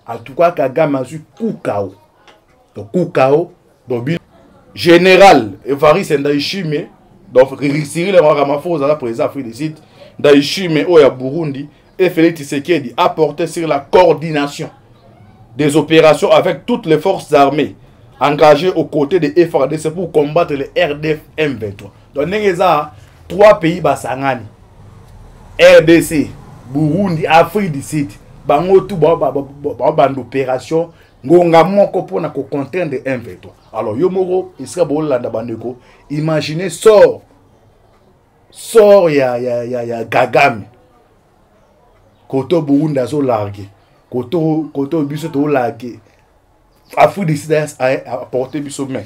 En tout cas, Kagame a eu Koukao. Donc, Koukao, donc, général, Evariste Ndayishimiye, donc, Cyril Ramaphosa, la président Afrique du Sud, Ndayishimiye, Oya Burundi, et Félix Tshisekedi a porté sur la coordination des opérations avec toutes les forces armées engagées aux côtés des FARDC pour combattre les RDF M23. Donc, il y a 3 pays basangani. RDC, Burundi, Afrique du Sud. Bango tout bande opération ngonga moko pona ko contraindre de M23. Alors yomoro isra bolanda bandeko. Imaginez sort ya Kagame. Koto Burundi azo largué. Koto biso to largué. Afrique du Sud a porté biso main.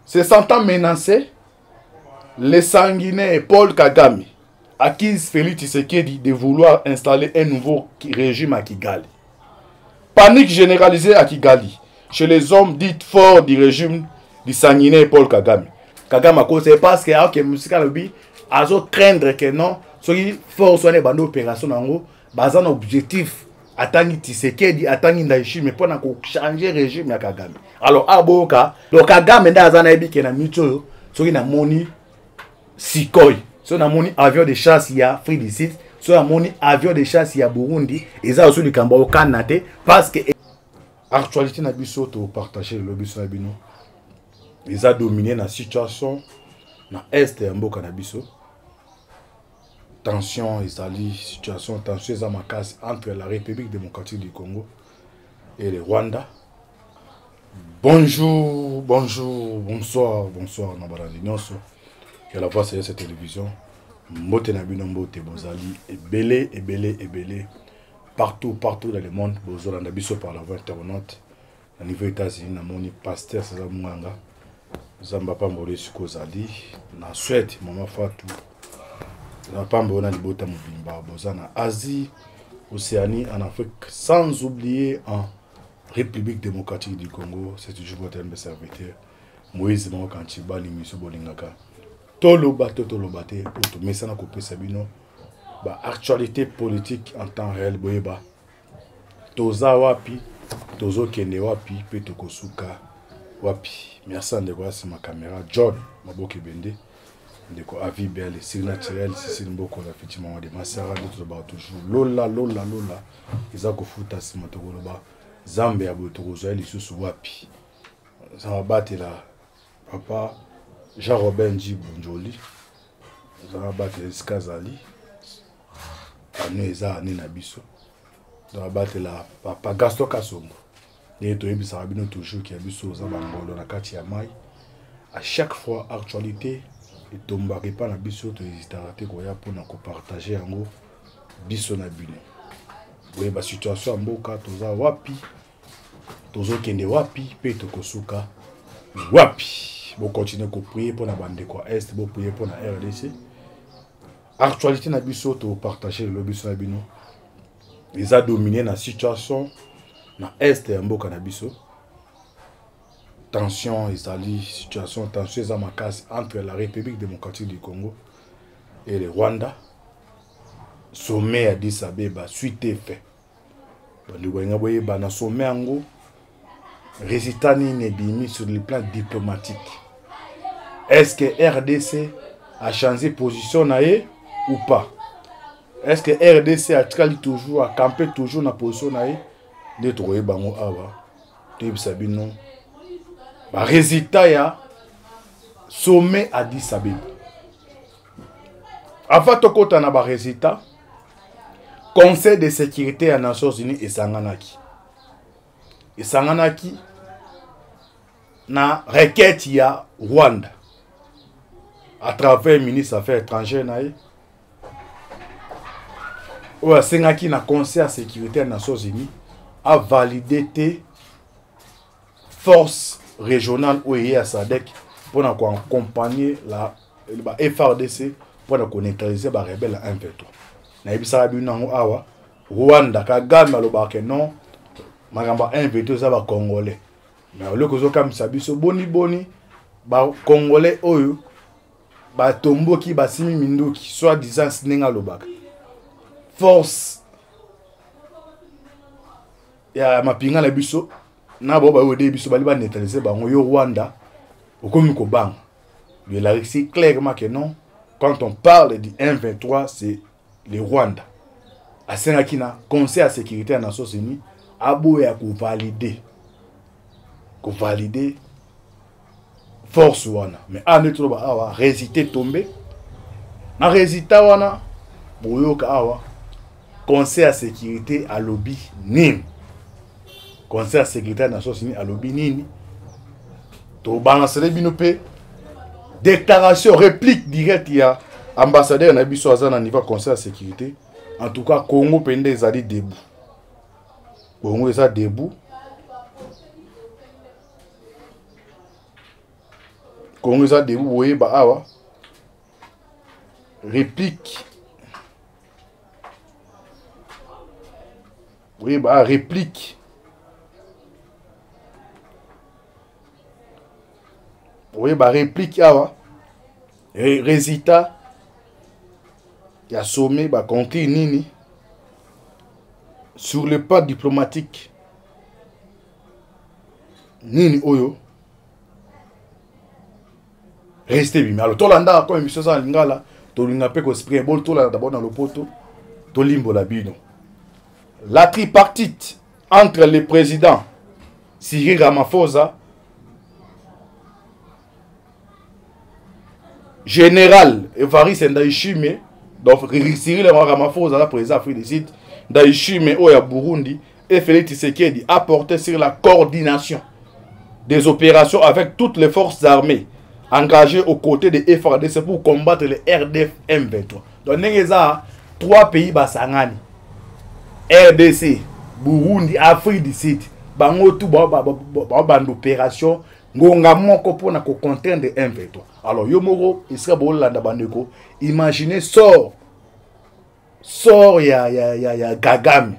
Se sentant menacé, les sanguinaires Paul Kagame accuse Félix Tshisekedi de vouloir installer un nouveau régime à Kigali. Panique généralisée à Kigali chez les hommes dits forts du régime du sanguinaire Paul Kagame. Kagame a causé parce que a craindre que non, ceux forts soit des opérations en basant un objectif atteindre Tshisekedi, atteindre Ndayishimiye pour changer le régime à Kagame. Alors aboka, le Kagame ndazana ebi ke na micho, ceux qui na moni Sikoi. Si on a mon avion de chasse, il y a Afrique du Sud. Si on a mon avion de chasse, il y a Burundi. Et ça aussi, le Cambodge au Canada. Parce que l'actualité n'a pas été partagée. Ils ont dominé la situation dans l'Est et en Cannabis. Tension, situation, tension, entre la République démocratique du Congo et le Rwanda. Bonjour, bonsoir, Nabaradinyoso. Et la voix c'est cette télévision. Mbote Nabino Mbote Bozali et belé. Partout dans le monde. Bozala Nabiso par la voix internaute. Au niveau États-Unis, Namoni Pasteur César Mwanga. Zamba Pambole Sukozali. Na Suède, Maman Fatou. Na Pambole Nalibota Mubimba. Bozana Asie, Océanie, en Afrique. Sans oublier en République démocratique du Congo. C'est toujours votre serviteur. Moïse Mwakanchiba, Limiso Bolingaka. Tolobate pour tout messana ko pesa bino ba actualité politique en temps réel boyeba toza wapi tozo kende wapi pe tokosuka wapi. Merci ndeko asi ma caméra John Maboke Bende ndeko avi belle c'est naturel c'est mboko la effectivement de masara de ba toujours lola iza ko futa sima tokoloba zambe ya botokozo lisusu wapi ça va battre là papa Jean-Robert Njibonjoli, Zarabat Eskazali, Aneza Nenabiso, Zarabat la Papa Gaston Kasongo, et Toyebi Sarabino toujours qui a biso Zabangolo na kati ya mai. À chaque fois, actualité, et tombari pas na biso, to hésiter à rater quoi pour na partager en gros biso na bino. Oui, ba situation mboka toza wapi, tozo kende wapi, pe tokosuka wapi. Bon, continuer à prier pour la bande quoi Est, bon prier pour la RDC. Actualité na biso to partager le biso na bino. Ils ont dominé la situation na Est et en Cannabis. Tension, situation, tension entre la République démocratique du Congo et le Rwanda. Sommet à Addis Abeba, suite et fait. Dans sommet en gros, résultat n'est sur le plan diplomatique. Est-ce que RDC a changé de position ou pas? Est-ce que RDC a toujours, a campé toujours dans la position de trouver bango awa? Résultat ya sommet à Addis Abeba. Avant de côté na ba résultat, Conseil de sécurité des Nations Unies et Sanganaki. Et Sanganaki na requête ya Rwanda à travers le ministre des Affaires étrangères naïe. Ou à Sanganaki na Conseil de sécurité des Nations Unies a validé tes forces régionales ou à SADC pour accompagner la FARDC pour neutraliser les rebelles à 1-23. Na awa Rwanda Kagame alobaka non magamba 1-23 za ba Congolais. Mais au lieu que comme ça biso boni ba Congolais oyo ba tomboki ba simi minduki soit disant sinenga lobaka. Force ya mapinga na biso na ba ba ode biso bali ba neutraliser bango yo Rwanda okomi ko bang. Il a réussi clairement que non. Quand on parle du M23, c'est le Rwanda. À Sénakina, Conseil à sécurité des Nations Unies, Aboya ko valider force wana. Mais en autre ba awa résister tomber. Na résister wana boyoka awa Conseil à sécurité à lobby nini. Conseil à sécurité des Nations Unies à lobby nini. To balancer bino pe déclaration réplique directe il y a ambassadeur na biso azana niveau Conseil à sécurité. En tout cas, Congo pende ezali debout. Congo eza debout. Congo eza debout, voyez ba awa. Réplique. Oui, bah réplique. Oui, bah réplique awa. Résultat. Il y a sommet, bah, compter nini sur le pas diplomatique. Nini oyo. Restez bien. Alors, Tolanda, comme émission ça, lingala, Tolinga pe ko spray ball, Tolanda d'abord dans le poteau, Tolimbo la bino. La tripartite entre le président Cyril Ramaphosa, général Evariste Ndayishimiye. Donc, Cyril Ramaphosa, la président Afrique du Sud, Ndayishimiye Oya Burundi et Félix Tshisekedi a porté sur la coordination des opérations avec toutes les forces armées engagées aux côtés des FARDC pour combattre les RDF M23. Donc, il y a 3 pays basangani. RDC, Burundi, Afrique du Sud. Bango tout ban opération ngonga moko pona ko contraindre M23. Alors yomoro isra bolanda bandeko imaginez sort ya Kagame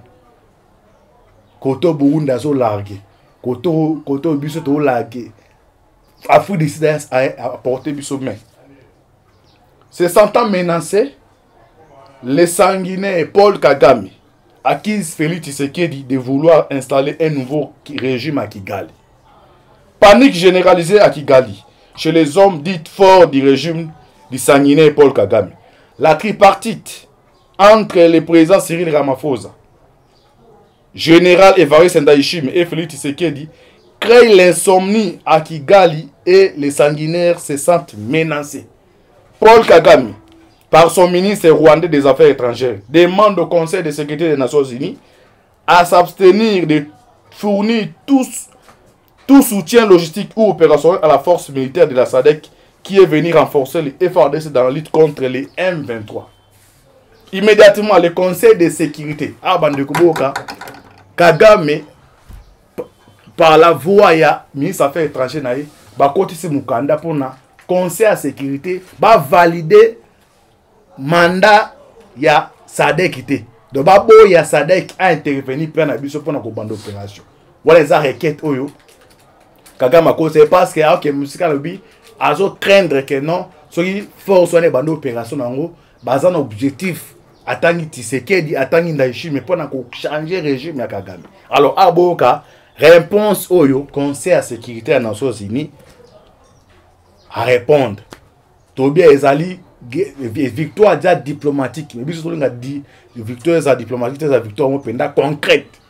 koto Burundi azo larguer koto biso to larguer Afrique du Sud a porté biso main. Se sentant menacé, les sanguinaires Paul Kagame accuse Félix Tshisekedi de vouloir installer un nouveau régime à Kigali. Panique généralisée à Kigali chez les hommes dits forts du régime du sanguinaire Paul Kagame. La tripartite entre le président Cyril Ramaphosa, général Evariste Ndayishimiye et Félix Tshisekedi crée l'insomnie à Kigali et les sanguinaires se sentent menacés. Paul Kagame, par son ministre rwandais des Affaires étrangères, demande au Conseil de sécurité des Nations Unies à s'abstenir de fournir tout soutien logistique ou opérationnel à la force militaire de la SADC qui est venue renforcer les FARDC dans la lutte contre les M23. Immédiatement, le Conseil de sécurité, Kagame, par la voix du ministre des Affaires étrangères, Bakotisi Mukanda pour le Conseil de sécurité, va valider le mandat de la SADC. Donc, la SADC a intervenu pour la bande d'opération. Voilà les requêtes. Kagame c'est parce que ok musical lobby azo craindre que non soki force soit bande opération nango bazan objectif atangi Tshisekedi atangi Ndayishimiye pour na ko changer régime ya Kagame. Alors aboka réponse oyo Conseil à sécurité des Nations Unies à répondre tobia ezali victoire déjà diplomatique mais biso tolinga di victoire za diplomatique za victoire mo penda concrète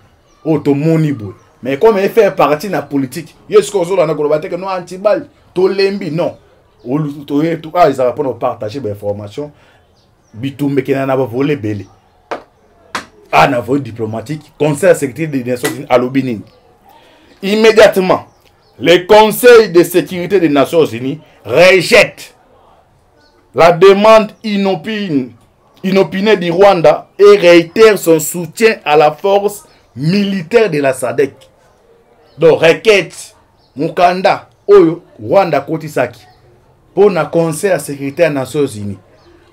automonibo. Mais comme il fait partie de la politique, il y a ce qu'on a dit que nous anti-bal, tout l'embi, non. Ils ont partagé des informations. Bitumbe qui n'a pas volé belé. Un aveu diplomatique, Conseil de sécurité des Nations Unies à l'Obinin. Immédiatement, le Conseil de sécurité des Nations Unies rejette la demande inopinée du Rwanda et réitère son soutien à la force militaire de la SADC. Donc, requête, Mukanda, Oyo, Rwanda Kotisaki, pour le Conseil de sécurité des Nations Unies.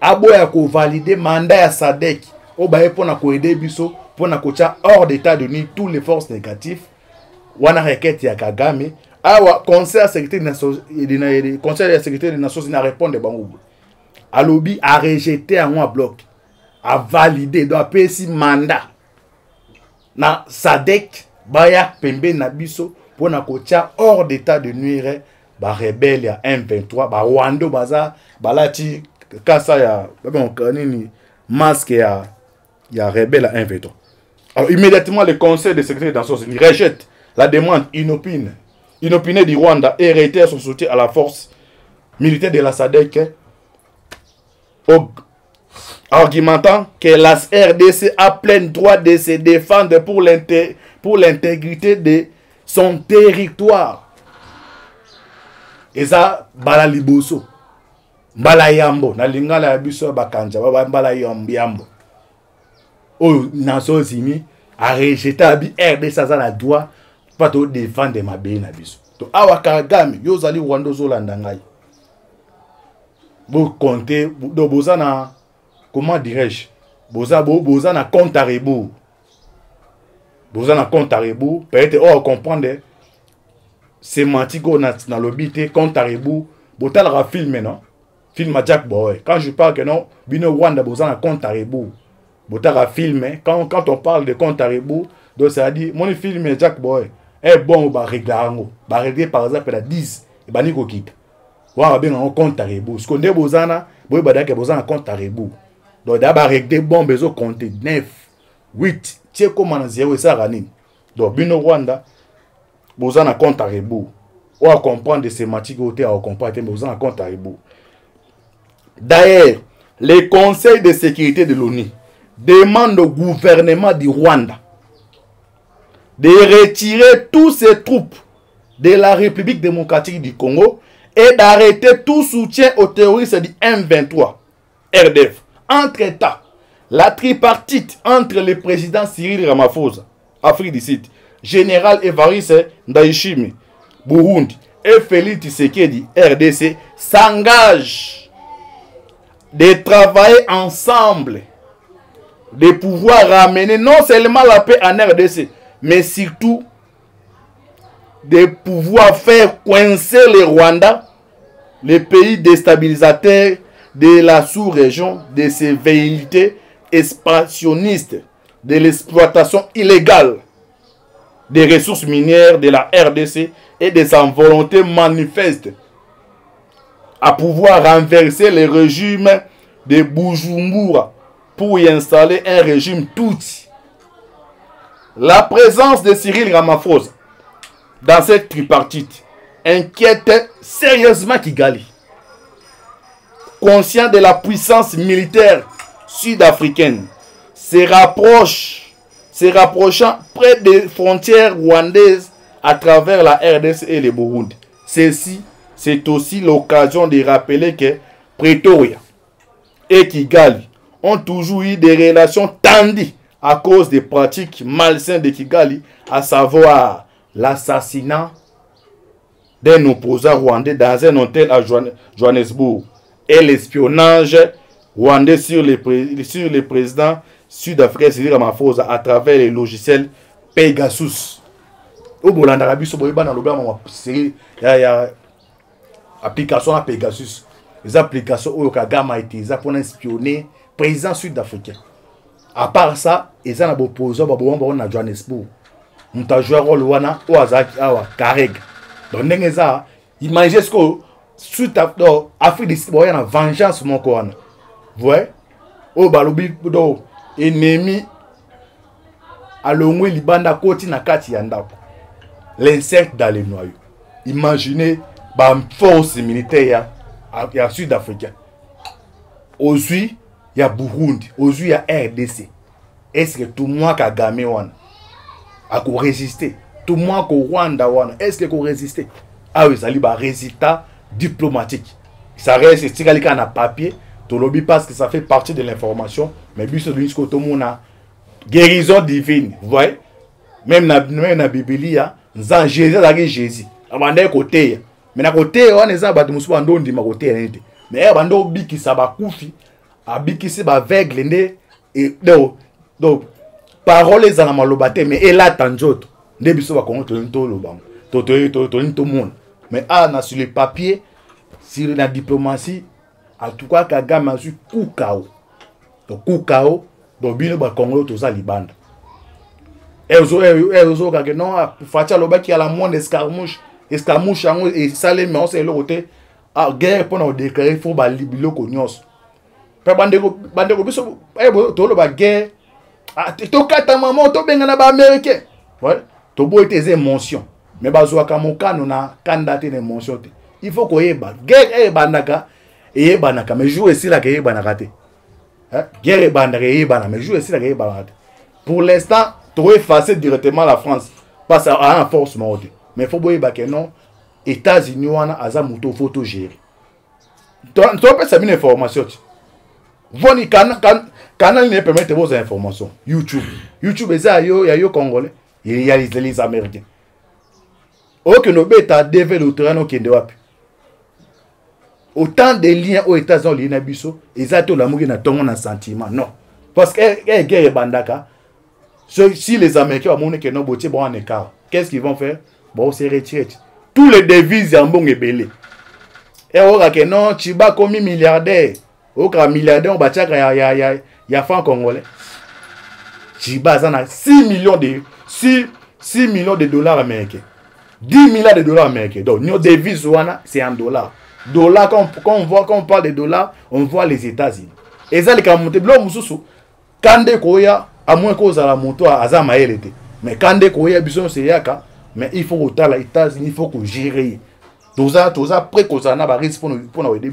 Aboya ko valider mandat ya SADC, Obaye pour na ko aider biso, pour na ko tia hors d'état de nuire toutes les forces négatives. Wana requête ya Kagame, awa Conseil de sécurité des Nations Unies a répondu bango. Alobi a rejeté en bloc, a validé, doit payer si mandat. Na SADC baya pembe na biso pona kotia hors d'état de nuire ba rebelle ya M23 ba Rwanda baza balati kasa ya nini masque ya rebelle à M23. Alors immédiatement le conseil de sécurité des Nations Unies rejette la demande inopinée du Rwanda et réitère son soutien à la force militaire de la SADC, argumentant que la RDC a plein droit de se défendre pour l'intégrité de son territoire. Et ça, bala liboso, bala yambo, na lingala biso bakanja, bala yambo. Oh, Nations Unies a rejeté abi RDC ça la droit pas de défendre ma bé na biso. To awa Kagame yo zali Rwanda zolanda ngai. Vous comptez, vous na comment dirais-je, vous na compte à rebours. Vous na compte à rebours, peut-être on comprendre sémantique na lobité compte à rebours, vous la film non, film à Jack Boy. Quand je parle que non, bino Rwanda vous na compte à rebours. Vous la film quand on parle de compte à rebours, donc ça dit mon film est Jack Boy. Eh bon ba régler par exemple la 10 et bani ko kita. Wa bien en compte à rebours. Ce qu'on est bozana, boy badake bozana compte à rebours. Donc d'abord régler bon besoin compter 9 8 tiens comment na 0 ça rani. Donc bino Rwanda bozana compte à rebours. On va comprendre des sémantiques côté à comprendre bozana compte à rebours. D'ailleurs, le Conseil de sécurité de l'ONU demande au gouvernement du Rwanda de retirer tous ses troupes de la République démocratique du Congo et d'arrêter tout soutien aux terroristes du M23, RDF. Entre-temps, la tripartite entre le président Cyril Ramaphosa, Afrique du Sud, général Évariste Ndayishimiye, Burundi, et Félix Tshisekedi, RDC, s'engage de travailler ensemble, de pouvoir ramener non seulement la paix en RDC, mais surtout de pouvoir faire coincer le Rwanda, le pays déstabilisateur de la sous-région, de ses velléités expansionnistes, de l'exploitation illégale des ressources minières de la RDC et de sa volonté manifeste à pouvoir renverser le régime de Bujumbura pour y installer un régime Tutsi. La présence de Cyril Ramaphosa dans cette tripartite inquiète sérieusement Kigali. Conscient de la puissance militaire sud-africaine, se rapprochant près des frontières rwandaises à travers la RDC et le Burundi. Ceci, c'est aussi l'occasion de rappeler que Pretoria et Kigali ont toujours eu des relations tendues à cause des pratiques malsaines de Kigali, à savoir l'assassinat d'un opposant rwandais dans un hôtel à Johannesburg et l'espionnage rwandais sur le président sud-africain Cyril Ramaphosa à travers les logiciels Pegasus. Au Bolanda Rabiso Boyba dans le application à Pegasus. Les applications où Kagame a été utilisées pour espionner le président sud-africain. À part ça, ils ont opposé à Johannesburg. Nous avons joué rôle wana ou azaki awa kareg. Donc n'engeza imaginez ce que suite à Afrique du Sud boya na vengeance mon koana. Voyez? O balobi do ennemi alongwe libanda koti na kati ya ndako. L'insecte dans les noyaux. Imaginez ba force militaire ya sud-africain. Aujourd'hui, il y a Burundi, aujourd'hui il y a RDC. Est-ce que tout le monde Kagame wana a résister? Tout le monde au Rwanda wana, est-ce que qu'on résister? Ah oui, ça lui va résultat diplomatique. Ça reste stikalika na papier, to lobby parce que ça fait partie de l'information, mais biso de tout le monde a guérison divine, vous voyez? Même na Biblia, nza Jésus. Abanda côté. Mais na côté wana nza batu musu bando ndima côté nete. Mais bando bikisa bakufi, abikisi ba aveugle nde et donc parole za na malobate mais ela tanjoto nde biso ba kongo to lobango to monde. Mais na sur le papier, sur la diplomatie, en tout cas Kagame a su Koukao. Donc Koukao, donc bino ba kongo to za libanda. non, Fatia Loba qui a la moindre escarmouche, et salé, mais on sait le côté. Ah, guerre pour nous déclarer, il faut balibilo cognos. Pas bandeko, biso, to ba guerre. Ah, to kata maman, to benga na ba américain. Ouais, to boy tes émotions. Mais bazo akamoka nous na candidaté d'émotion. Il faut qu'on y ait guerre et bandaka et banaka, mais jouer ici la guerre banaka. Guerre et bandaka et banaka, mais jouer ici la guerre banaka. Pour l'instant, tu vas effacer directement la France. Parce à un force morte. Mais il faut que non, États-Unis, Aza Mouto, faut gérer. Tu peux savoir une information. Voni canal ne permet de vos informations. YouTube. YouTube, il y a les Congolais, il y a les Américains. Ok, nous avons développé le terrain. Autant de liens aux États-Unis, ils ont l'amour et sentiment. Non. Parce que guerre bandaka. Si les Américains ont montré que non, bon en écart, qu'est-ce qu'ils vont faire? Bon, c'est retirer. Tous les devises en bon et belé. Et on a que non, Chiba comme milliardaire. Au cas milliardaire, on va dire qu'il y a franc congolais. Chiba, ça a 6 millions de dollars américains. 10 milliards de dollars américains. Donc, nos devises, c'est en dollars. Dollars, quand on parle de dollars, on voit les États-Unis. Et ça, les Camerounais, quand des Koya, à moins qu'on a la moto à Azamaël. Mais quand des Koya, c'est Yaka. Mais il faut que les États-Unis, il faut que gérer. Tout ça, après qu'on a un risque pour nous aider.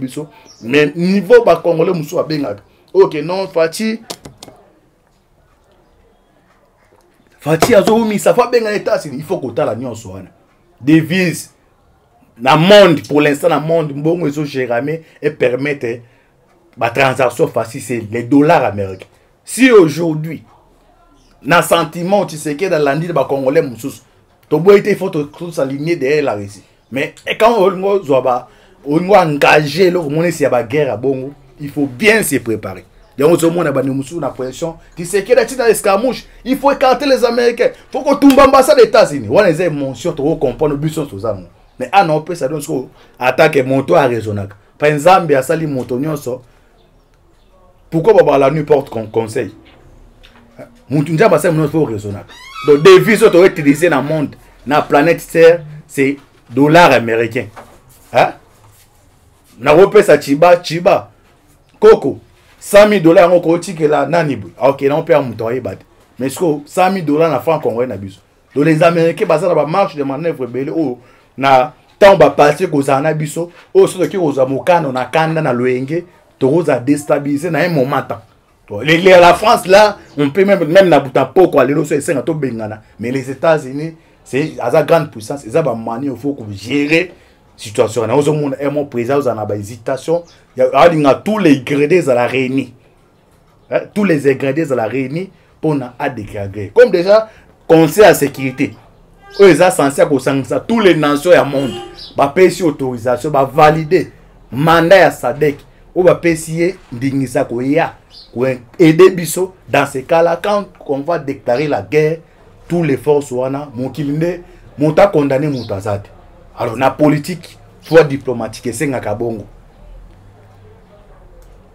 Mais niveau de Congolais, nous sommes bien. Ok, non, Fatih, Azoumi, ça va bien les États-Unis. Il faut qu'on ait la nuit en soi. Devise, dans le monde, pour l'instant, dans le monde, bon, ils ont géré et permettent la transaction facile, c'est les dollars américains. Si aujourd'hui, dans le sentiment, tu sais que dans l'année de Congolais, il faut s'aligner derrière la Russie. Mais quand on a engagé la guerre à Bongo, il faut bien se préparer. Donc, on a une pression. Tu sais que dans l'escarmouche, il faut écarter les Américains. Il faut qu'on tombe l'ambassade des États-Unis. On a des émotions, on comprend le but sur ça. Mais ah non, ça donne attaque moto à raisonnable. Par exemple, il y a sali moto. Pourquoi on la nuit porte conseil? Moutounja va faut raisonnable. Donc, des devises sont utilisées dans le monde, dans la planète Terre, c'est dollars américains. Hein? Na repé sa Chiba, Coco, 100 000 dollars en côté que la Nanibou. Ok, on peut en monter. Mais ce que 100 000 dollars en francs congolais n'abusent. Donc, les Américains, basés dans la marche de manœuvre, na tant va passer qu'aux anabiso, au ce qui aux amokano, na kanda, na loenge, tous à déstabiliser dans un moment. La France, là, on peut même na butapo, quoi, les notions, c'est un peu bengana. Mais les États-Unis, c'est à sa grande puissance, c'est à sa manière, il faut gérer la situation. On a un président, on a une hésitation. Il y a tous les ingrédients à la réunie. Tous les ingrédients à la réunie pour nous dégrader. Comme déjà, Conseil à sécurité. Eux, ils sont censés que tous les nations du monde va payer autorisation, va valider mandat à SADC, ou va payer d'initiation pour aider Bisso. Dans ces cas-là, quand on va déclarer la guerre, tous les forces sont condamné Moutazade. Alors, la politique, soit diplomatique, c'est un kabongo.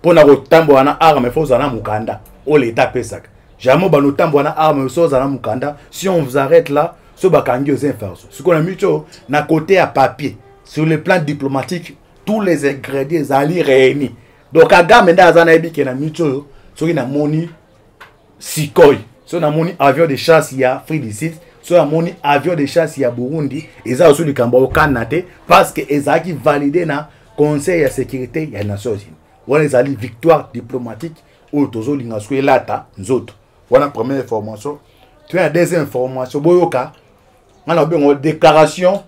Pour nous tambo ana arme, il faut zana mukanda. O l'État pesak. Jamais ba nous tambo ana arme, il faut zana mukanda. Si on vous arrête là, ce bakangi aux infers. Ce qu'on a mis na côté à papier, sur le plan diplomatique, tous les ingrédients allaient réunis. Donc à gamme d'azana ebi qui na mito, ce qui na moni Sikoi, ce na moni avion de chasse il y a Afrique du Sud, ce na moni avion de chasse il y a Burundi, et ça aussi du Kamba au Canada parce que ezaki validé na Conseil de sécurité des Nations Unies. On a une victoire diplomatique ou toujours l'ingasoué lata nous on a première information. Tu as des informations boyoka. On a une déclaration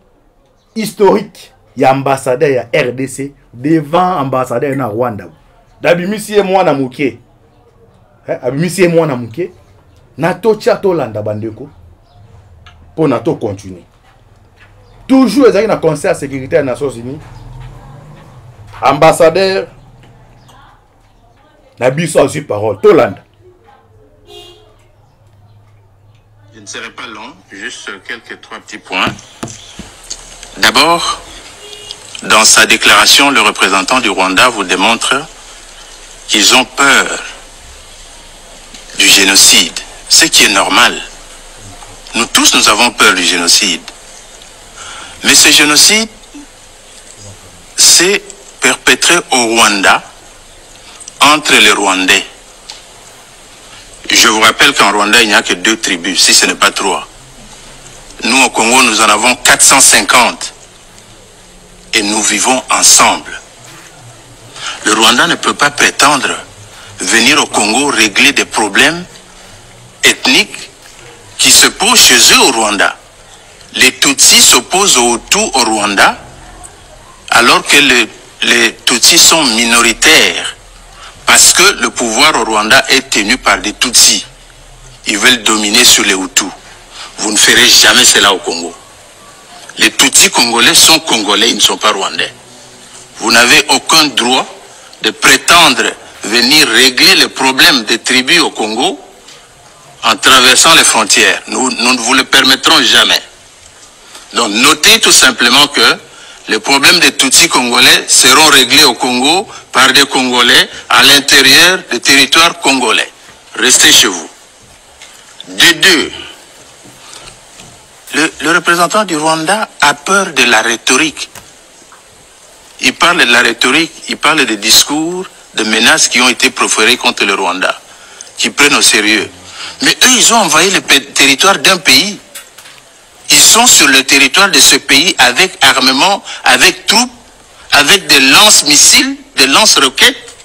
historique. Il y a ambassadeur ya RDC devant ambassadeur na Rwanda. D'abimisi et moi na muké. Abimisi et moi na muké. Nato tchato landa bandeko. Pour nato continuer. Toujours les na Conseil de sécurité des Nations Unies. Ambassadeur Nabiso aussi parole. Tolanda. Je ne serai pas long, juste trois petits points. D'abord, dans sa déclaration, le représentant du Rwanda vous démontre qu'ils ont peur du génocide, ce qui est normal. Nous tous, nous avons peur du génocide. Mais ce génocide s'est perpétré au Rwanda entre les Rwandais. Je vous rappelle qu'en Rwanda, il n'y a que 2 tribus, si ce n'est pas 3. Nous, au Congo, nous en avons 450. Et nous vivons ensemble. Le Rwanda ne peut pas prétendre venir au Congo régler des problèmes ethniques qui se posent chez eux au Rwanda. Les Tutsis s'opposent aux Hutus au Rwanda, alors que les Tutsis sont minoritaires, parce que le pouvoir au Rwanda est tenu par des Tutsis. Ils veulent dominer sur les Hutus. Vous ne ferez jamais cela au Congo. Les Tutsis congolais sont congolais, ils ne sont pas rwandais. Vous n'avez aucun droit de prétendre venir régler les problèmes des tribus au Congo en traversant les frontières. Nous ne vous le permettrons jamais. Donc notez tout simplement que les problèmes des Tutsis congolais seront réglés au Congo par des Congolais à l'intérieur des territoires congolais. Restez chez vous. De 2, le représentant du Rwanda a peur de la rhétorique. Il parle de la rhétorique, il parle des discours, de menaces qui ont été proférées contre le Rwanda, qui prennent au sérieux. Mais eux, ils ont envahi le territoire d'un pays. Ils sont sur le territoire de ce pays avec armement, avec troupes, avec des lance-missiles, des lance-roquettes.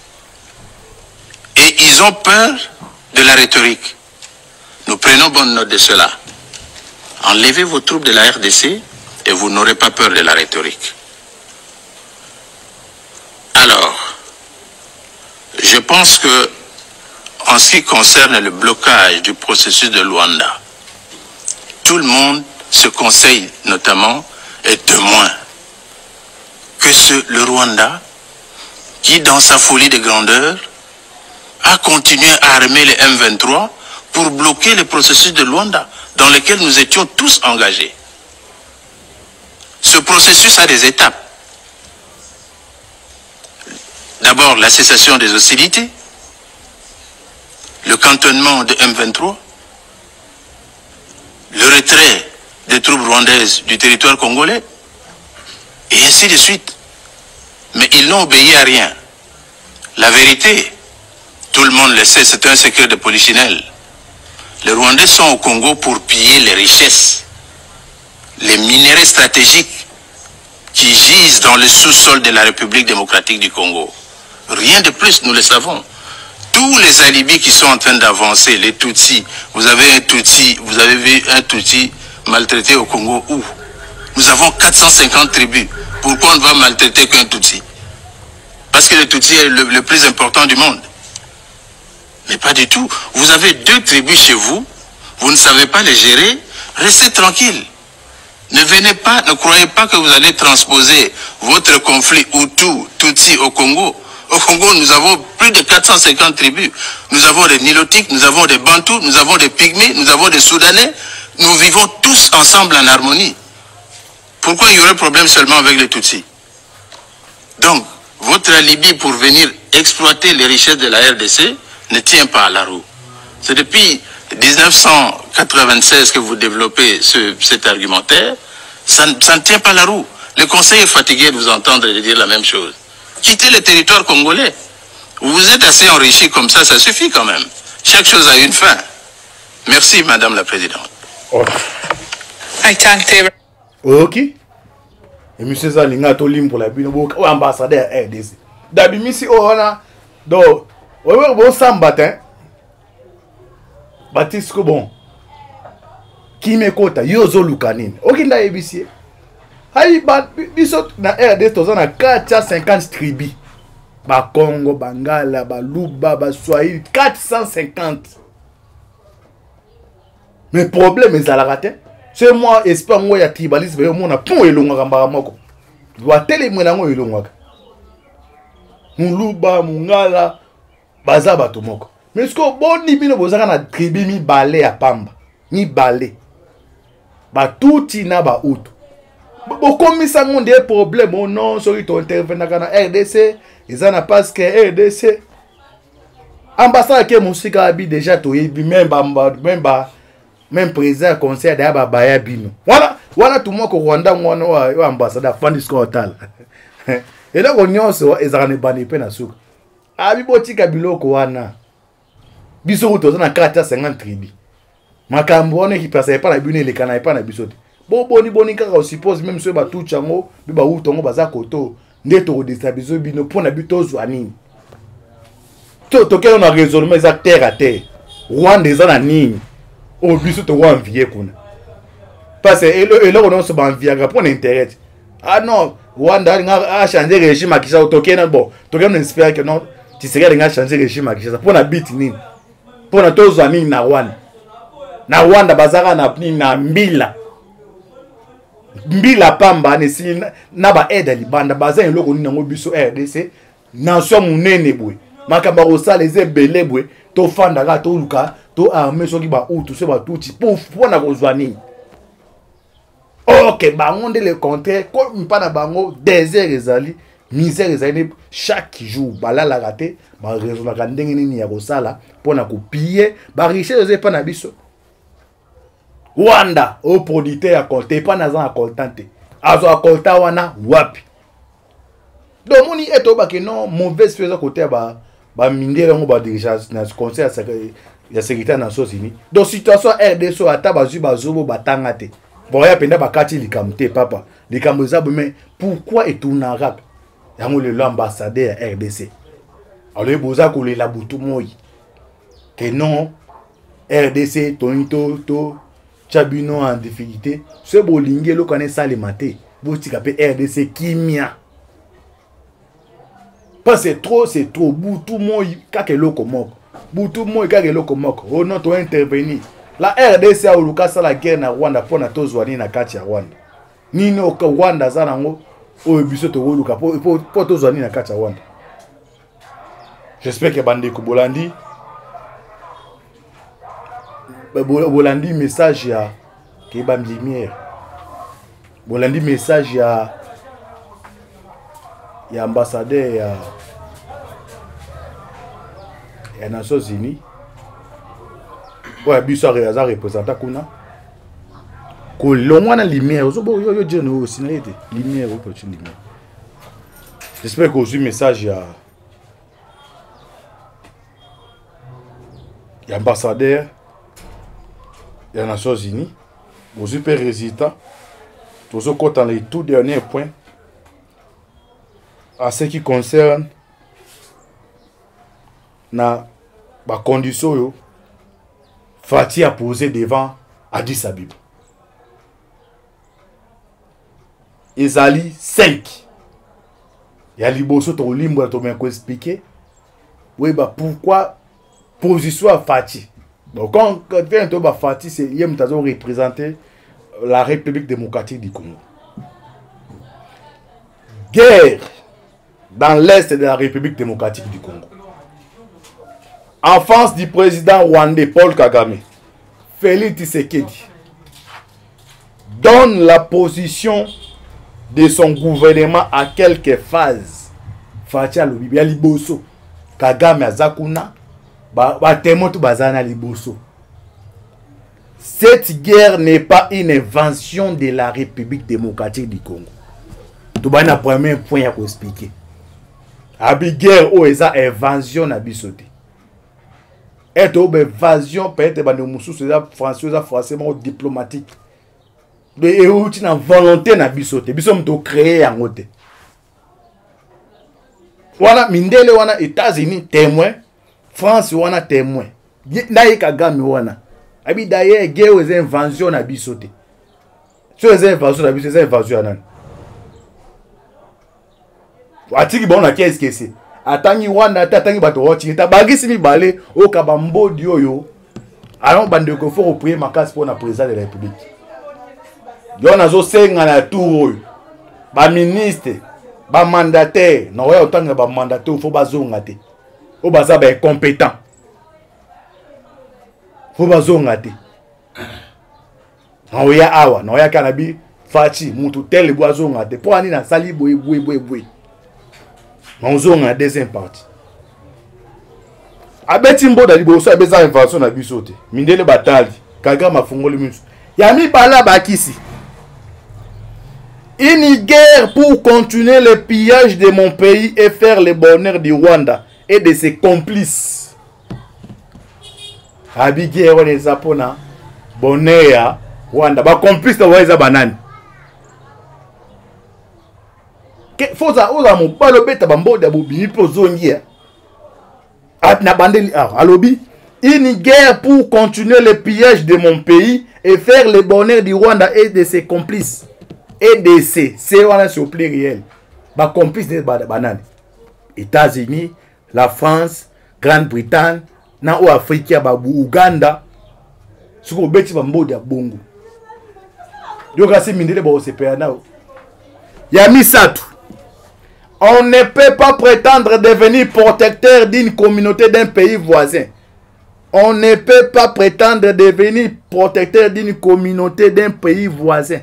Et ils ont peur de la rhétorique. Nous prenons bonne note de cela. Enlevez vos troupes de la RDC et vous n'aurez pas peur de la rhétorique. Alors, je pense que, en ce qui concerne le blocage du processus de Luanda, tout le monde se conseille notamment et témoin que le Rwanda, qui dans sa folie de grandeur, a continué à armer les M23 pour bloquer le processus de Luanda, dans lequel nous étions tous engagés. Ce processus a des étapes. D'abord, la cessation des hostilités, le cantonnement de M23, le retrait des troupes rwandaises du territoire congolais, et ainsi de suite. Mais ils n'ont obéi à rien. La vérité, tout le monde le sait, c'est un secret de polichinelle. Les Rwandais sont au Congo pour piller les richesses, les minéraux stratégiques qui gisent dans le sous-sol de la République démocratique du Congo. Rien de plus, nous le savons. Tous les alibis qui sont en train d'avancer, les Tutsis, vous avez un Tutsi, vous avez vu un Tutsi maltraité au Congo où? Nous avons 450 tribus. Pourquoi on ne va maltraiter qu'un Tutsi? Parce que le Tutsi est le plus important du monde. Mais pas du tout. Vous avez 2 tribus chez vous, vous ne savez pas les gérer, restez tranquille. Ne venez pas, ne croyez pas que vous allez transposer votre conflit Hutu-Tutsi au Congo. Au Congo, nous avons plus de 450 tribus. Nous avons des Nilotiques, nous avons des Bantous, nous avons des Pygmées, nous avons des Soudanais. Nous vivons tous ensemble en harmonie. Pourquoi il y aurait problème seulement avec les Tutsis? Donc, votre alibi pour venir exploiter les richesses de la RDC ne tient pas à la roue. C'est depuis 1996 que vous développez cet argumentaire. Ça ne tient pas la roue. Le Conseil est fatigué de vous entendre et de dire la même chose. Quittez le territoire congolais. Vous êtes assez enrichi comme ça suffit quand même. Chaque chose a une fin. Merci, Madame la Présidente. Ok. Et monsieur Zalinga Tolim pour la bino ambassadeur RDC. Dabi misi ona do bon sambatin. Baptiste bon. Qui me kota yozo lukanine. Okinda ebisi. Hayi ba biso na RDC tozana 450 tribus. Ba Congo, Bangala, ba Luba, ba Swahili 450. Mais problème est à la raté. C'est moi, espère moi, ya tribalisme, mais moi, on a pont et l'onga gambaramoko. Doit télémoiner et l'onga. Muluba, Mungala, Bazaba Tomoko. Mais ce que bon, ni bino bozaka na tribu mi balé à Pamba. Mi balé. Ba tout ina ba out. Bo comme ça on des problèmes, oh non, sorry to intervenir na RDC, ils en a parce que RDC. Ambassade que mon sika abi déjà to yebi même ba même président conseil d'aba baya bino wana tout le monde ko Rwanda ngwana wa ambassadeur fandi skotal et là on so ezarane bani pe na suka abi botika biloko wana biso to na 450 tribi makambo wana ki pasa pa na bino le kana pa na biso boni kaka on suppose même so ba tout chango bi ba utongo baza koto ndeto ko déstabiliser bino pona bito zwanini to kelo na raisonnement za terre à terre Rwanda eza na nini o biso to wa envier kuna parce que là on se ba envier pour l'intérêt ah non Rwanda a changé régime à Kinshasa tokena bon tokena espère que non tu serais nga changer régime à Kinshasa pour na bit nini pour na to zwanini na Rwanda bazaka na nini na mbila pamba nesili na ba aide libanda baza eloko nini ngo biso RDC nation munene bwe makamba osala ezebele bwe to fanda ka to luka to armé soki ba utu se ba tuti pour na kozwa nini OK bango nde le contraire ko mpana bango désert ezali misère ezali chaque jour balala raté ba raisonner ka ndenge nini ya kosala pour na kopier ba richesse ezali na biso Rwanda au producteur à colté pas na za coltante azo colta wana wapi donc moni eto ba que non mauvaise chose côté ba mindele ngo ba dirigeants na conseil ya sécurité na Nations Unies donc situation RDC ata bazu bazobo batanga te bon ya penda bakati likamte papa likambo za mais pourquoi etunara yango le l'ambassadeur RDC alors boza ko le la butu moi que non RDC to Chabino en difficulté, ce bolingue le connaît ça les maté, boutika pe RDC kimia. Parce que c'est trop, boutou moi kake loko moko. Boutou moi kake loko moko. Oh non to intervenir. La RDC a uluka sa la guerre na Rwanda pona tozwani na kati ya Rwanda. Nino ka Rwanda za nango o biso to uluka po tozwani na kati ya Rwanda. J'espère que bande ko bolandi bolandi message ya Keba Lumière bolandi message ya ambassadeur ya Nations Unies ouais biso a représentant kuna ko longwana lumière ozobo yo jeno aussi na été lumière opportunité lumière j'espère que aussi message ya ambassadeur il y a les Nations Unies, aux super résultats, tous au côté dans les tout derniers points, à ce qui concerne la condition Fatih a posé devant Addis Abeba. Ezali 5. Il y a Liboso to limbo to bien expliquer. Oui bah pourquoi position à Fatih. Donc quand vient Toba Fatih, c'est Yem Tazo représenter la République démocratique du Congo. Guerre dans l'est de la République démocratique du Congo. En face du président rwandais Paul Kagame, Félix Tshisekedi donne la position de son gouvernement à quelques phases. Fatih Alobi, Liboso, Kagame Azakuna, cette guerre n'est pas une invention de la République démocratique du Congo. Tout le premier point à expliquer. Abi guerre ou esa invention na bisoté. Et ou invasion peut-être ba musu français diplomatique. Mais ou tina volonté na bisoté. Bisom to créer en côté. Voilà mindele wana États-Unis témoin. France wana témoin. Na Kagame wana. Abi d'ailleurs guerre aux inventions na bisoté. Sur les inventions na bisoté, c'est invention nan. Atiki bon na qu'est-ce que c'est? Atangi wana atangi bato woti ta bagisi mi balé o kabambo dioyo. Alors bande ko faut prier makasi pour na président de la République. Yo nazo senga na tour. Ba ministre, ba mandataire, na oya otanga ba mandataire faut bazonga te. O baza ba compétent. Faut bazonga te. Na oya awa, na oya kanabi Fati mutu tel boazonga te. Pour ani na sali boy. Monzonga deuxième partie. Abeti mboda liboso abeza invention na biso te. Mindele batali. Kagame afungoli miso. Yami bala bakisi. Une guerre pour continuer le pillage de mon pays et faire le bonheur du Rwanda et de ses complices. Abi guerre on les apona bonheur ya Rwanda. Ba complice wa eza banani. Que foza oza mo balo beta bamboda bobimi pozongia. Atna bandeli alobi. Une guerre pour continuer le pillage de mon pays et faire le bonheur du Rwanda et de ses complices. EDC, c'est au pluriel. Bah complice de banane. États-Unis, la France, Grande-Bretagne, na ou Afrique, bah Ouganda. Ce qu'on bêtit bah mode ya bongo. Donc là c'est mindele bah c'est péana. Yami Satou. On ne peut pas prétendre devenir protecteur d'une communauté d'un pays voisin. On ne peut pas prétendre devenir protecteur d'une communauté d'un pays voisin.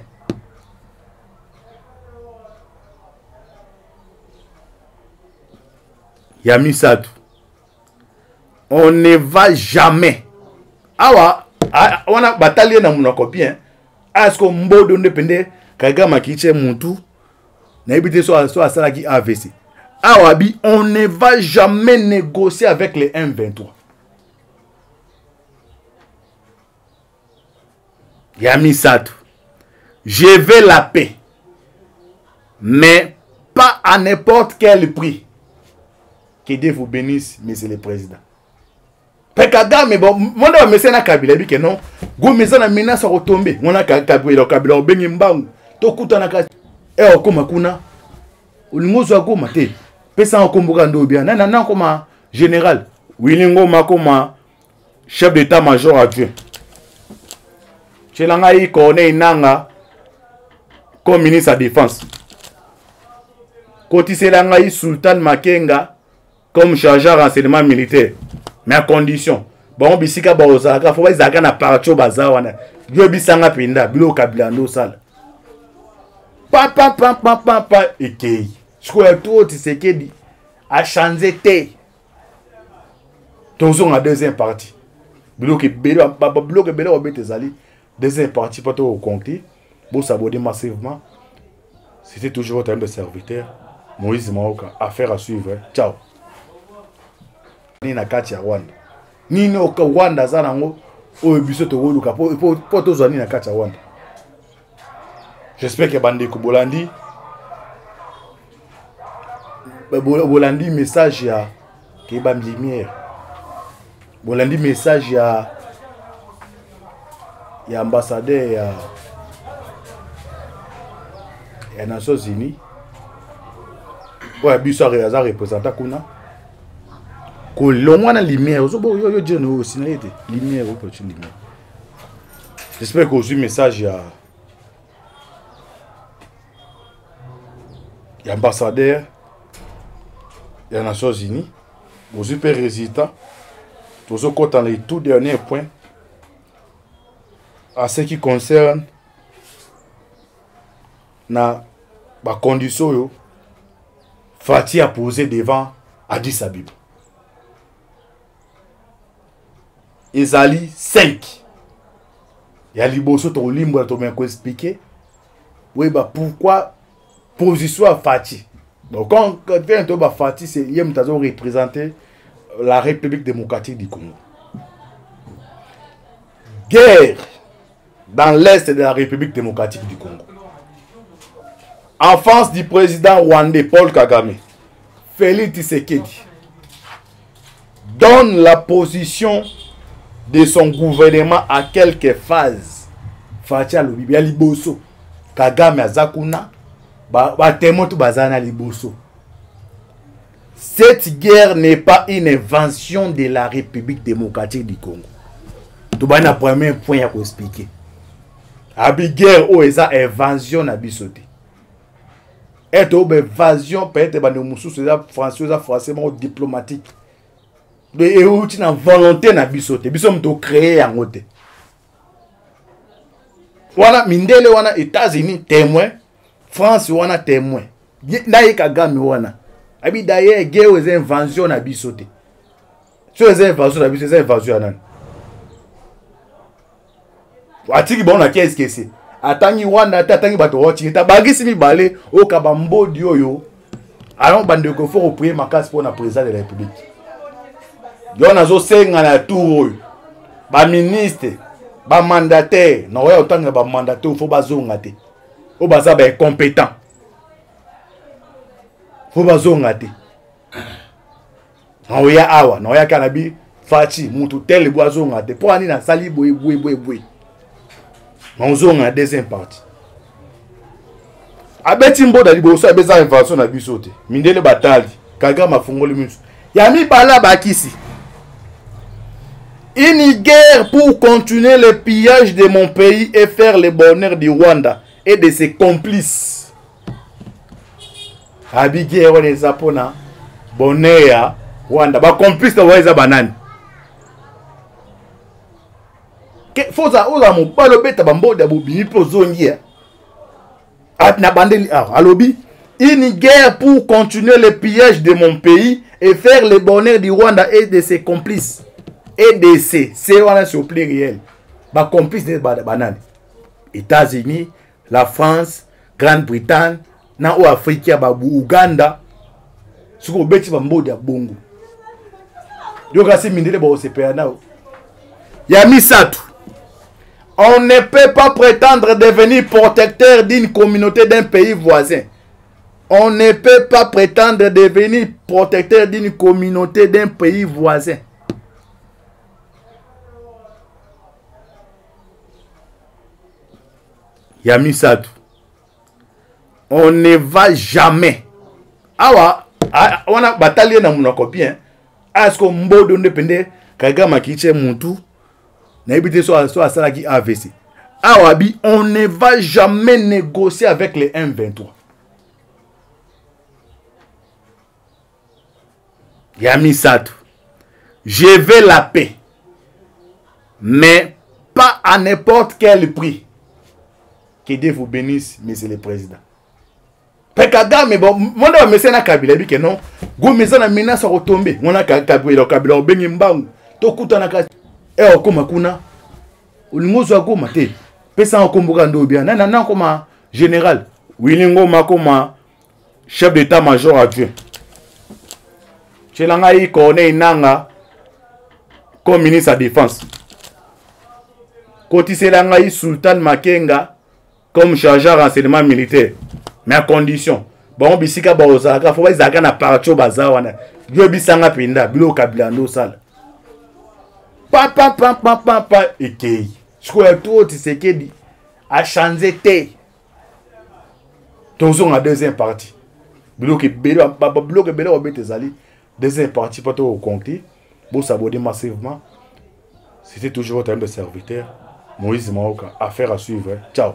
Yami Satou. On ne va jamais. Awa, on a bataillé dans mon copien. Est-ce qu'on mbodo ndepende Kagame kiche muntu na ibite so asala ki AVC. Awa bi, on ne va jamais négocier avec les M23. Yami Satou. Je veux la paix. Mais pas à n'importe quel prix. Que Dieu vous bénisse, monsieur le président. Kagame, bon, moi, je me suis dit que non. Go maison na menace à retomber. Moi, Kabila, bengi mbangu. Tokuta na kati. Okoma kuna. Ulingozo akoma te. Pesa okomboka ndobia. Nana koma général. Wilingo makoma chef d'état-major adjoint. Chelanga yi kone inanga comme ministre de la défense. Kotiselanga yi Sultan Makenga comme chargé de renseignement militaire. Mais à condition. Bon, bisika baozaka, faut pas zaka na paracho bazawana. Dieu bisanga pinda, bilo Kabila ndo sala. Pa ekei. Je crois que tout Tshisekedi a changé te. Tozo en deuxième partie. Bilo ke belo obete zali. Deuxième partie pas tout au compter. Bon s'abonner massivement. C'était toujours votre humble serviteur Moïse Maoka. Affaire à suivre. Ciao. Ni na kati ya Rwanda. Nini oka Rwanda za nango oyo biso to woluka po tozwa ni na kati ya Rwanda. J'espère que bande ko Bolandi Bolandi message ya ke ba lumière. Bolandi message ya ambassadeur ya Nations Unies. Ouais, biso a représentant kuna. Kolongwa na lumière, yo dire no aussi na été lumière opportunité lumière. J'espère que vous avez message ya ambassadeur des Nations Unies. Vous avez résultat. Tous au côté dans les tout derniers points à ce qui concerne na ba condition yo Fati a posé devant Addis Abeba. Ezali 5. Il y a liboso to limbo to me expliquer. Oui bah pourquoi position à Fati. Donc quand vient to ba Fati c'est yem tazo représenter la République démocratique du Congo. Guerre dans l'est de la République démocratique du Congo. En face du président rwandais Paul Kagame, Félix Tshisekedi donne la position de son gouvernement à quelques phases. Fatia Lobibi Liboso, Kagame Azakuna, Batemoto Bazana Liboso. Cette guerre n'est pas une invention de la République démocratique du Congo. Tout le premier point à expliquer. Abi guerre ou esa invention na bisote. Et une invasion peut-être bande musu français diplomatique. Et outi na volonté na bisote. Bisom to créer en côté. Wana mindele wana États-Unis témoin, France wana témoin. Na Kagame wana. Abi d'ailleurs guerre ou esa invention na bisote. So esa invention na bisote, esa invention na atiki bon na qu'est-ce que c'est atangi Rwanda atangi bato wati ta bagisi mi balé o kabambo dioyo alors bande ko faut prier makasi pour na président de la République yo nazo senga na tour ba ministre ba mandataire na oya otanga ba mandataire faut bazonga te o baza ba compétent faut bazonga te na oya awa na oya kanabi Fati mutu tel boazonga te pour ani na sali boy na ozonga deuxième partie abeti mboda liboso abeza invention na biso te mindele batali kaga mafungoli miso ya mi bala bakisi. Une guerre pour continuer le pillage de mon pays et faire le bonheur du Rwanda et de ses complices. Abiguerre on les apona bonheur Rwanda ba complice de waiza banane. Que foza oza mo balo beta bamboda bobini pozongia. Atna bandeli alobi une guerre pour continuer le pillage de mon pays et faire le bonheur du Rwanda et de ses complices. EDC, c'est au pluriel. Ba complice de banane. États-Unis, la France, Grande-Bretagne, na ou Afrique ba Uganda. Suko beti ba mbodi ya bongo. Yoka si mindele ba OCPA na. Ya misatu. On ne peut pas prétendre devenir protecteur d'une communauté d'un pays voisin. On ne peut pas prétendre devenir protecteur d'une communauté d'un pays voisin. Yamisatu. On ne va jamais. Awa, on a bataillé dans mon copien. Est-ce qu'on mbodo ndepende kagama kiche muntu na ibite so asala ki AVC. Awa bi, on ne va jamais négocier avec les M23. Yamisatu. Je veux la paix. Mais pas à n'importe quel prix. Que Dieu vous bénisse, monsieur le président. Pekada, mais bon, moi, je me suis dit que non. Go maison na menace à retomber. Moi, Kabila, au Bengimbang. Tokuta na kati. Eh, okoma kuna. Ulingozo akoma te. Pesa okomboka ndo bien. Nana koma général. Wilingo makoma chef d'état-major adjoint. Chelanga yi kone inanga comme ministre de la défense. Kotiselanga yi Sultan Makenga comme chargé de renseignement militaire. Mais à condition. Bon, bisika baozaka, faut pas zaka na parcho bazawana. Yo bisanga pinda, bilo Kabila ndo sala. Pa ekei. Sikoya to Tshisekedi a changé te. Tozo na deuxième partie. Bilo ke belo obete zali. Deuxième partie pas au compter. Bon s'abonner massivement. C'était toujours votre serviteur Moïse Maoka. Affaire à suivre. Ciao.